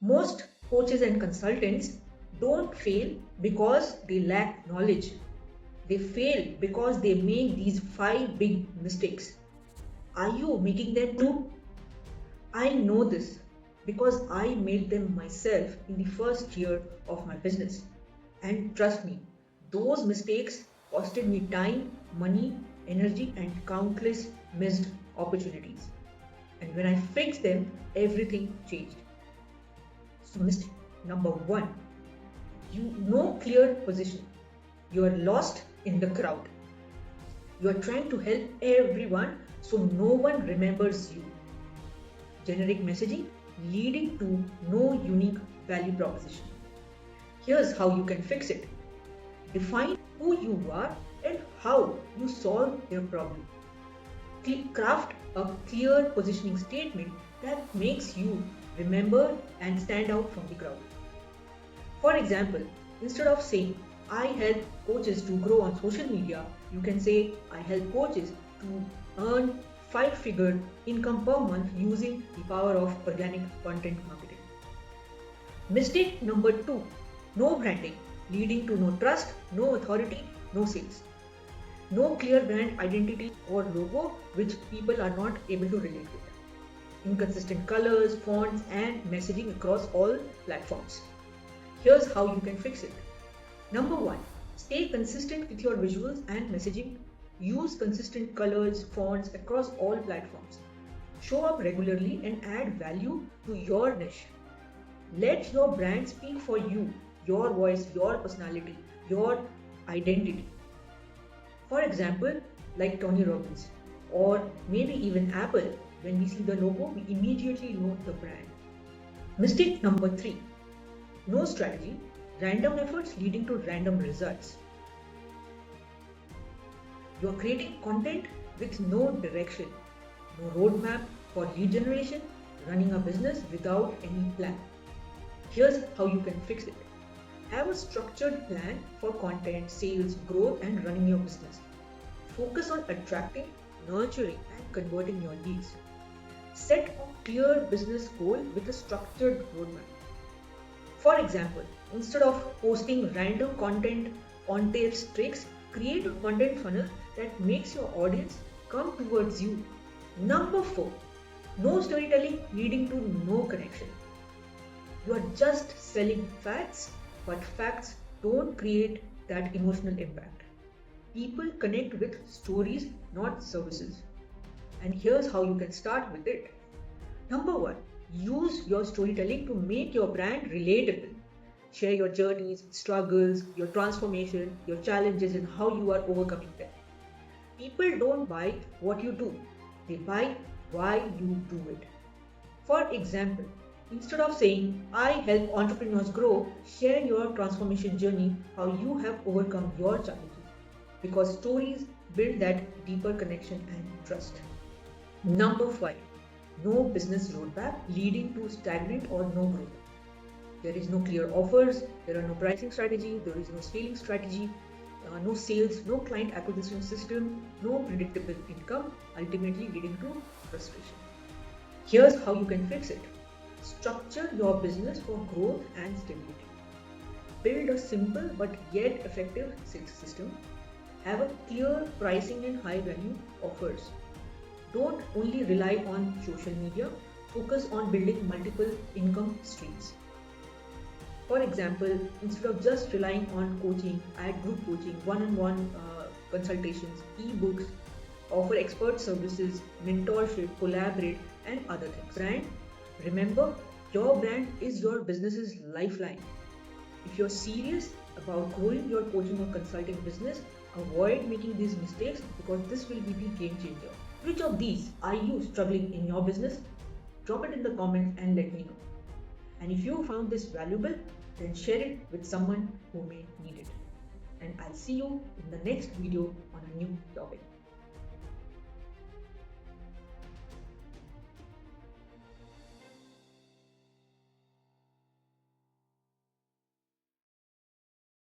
Most coaches and consultants don't fail because they lack knowledge. They fail because they make these five big mistakes. Are you making them too? I know this because I made them myself in the first year of my business. And trust me, those mistakes costed me time, money, energy, and countless missed opportunities. And when I fixed them, everything changed. So, mistake number one, you no clear position. You are lost in the crowd. You are trying to help everyone so no one remembers you. Generic messaging leading to no unique value proposition. Here's how you can fix it. Define who you are and how you solve their problem. Craft a clear positioning statement that makes you remember and stand out from the crowd. For example, instead of saying, I help coaches to grow on social media, you can say, I help coaches to earn 5-figure income per month using the power of organic content marketing. Mistake number two, no branding, leading to no trust, no authority, no sales. No clear brand identity or logo which people are not able to relate with. Inconsistent colors, fonts, and messaging across all platforms. Here's how you can fix it. Number one, stay consistent with your visuals and messaging. Use consistent colors, fonts across all platforms. Show up regularly and add value to your niche. Let your brand speak for you, your voice, your personality, your identity. For example, like Tony Robbins, or maybe even Apple, when we see the logo, we immediately know the brand. Mistake number three, no strategy, random efforts leading to random results. You are creating content with no direction, no roadmap for lead generation, running a business without any plan. Here's how you can fix it. Have a structured plan for content, sales, growth, and running your business. Focus on attracting, nurturing, and converting your leads. Set a clear business goal with a structured roadmap. For example, instead of posting random content on tips, tricks, create a content funnel that makes your audience come towards you. Number four, no storytelling leading to no connection. You are just selling facts, but facts don't create that emotional impact. People connect with stories, not services. And here's how you can start with it. Number one, use your storytelling to make your brand relatable. Share your journeys, struggles, your transformation, your challenges, and how you are overcoming them. People don't buy what you do, they buy why you do it. For example, instead of saying, I help entrepreneurs grow, share your transformation journey, how you have overcome your challenges. Because stories build that deeper connection and trust. Number five, no business roadmap leading to stagnant or no growth. There is no clear offers, there are no pricing strategy, there is no scaling strategy, no sales, no client acquisition system, no predictable income, ultimately leading to frustration. Here's how you can fix it. Structure your business for growth and stability. Build a simple but yet effective sales system. Have a clear pricing and high value offers. Don't only rely on social media, focus on building multiple income streams. For example, instead of just relying on coaching, add group coaching, one-on-one consultations, ebooks, offer expert services, mentorship, collaborate, and other things. Brand, remember, your brand is your business's lifeline. If you're serious about growing your coaching or consulting business, avoid making these mistakes because this will be the game changer. Which of these are you struggling in your business? Drop it in the comments and let me know. And if you found this valuable, then share it with someone who may need it. And I'll see you in the next video on a new topic.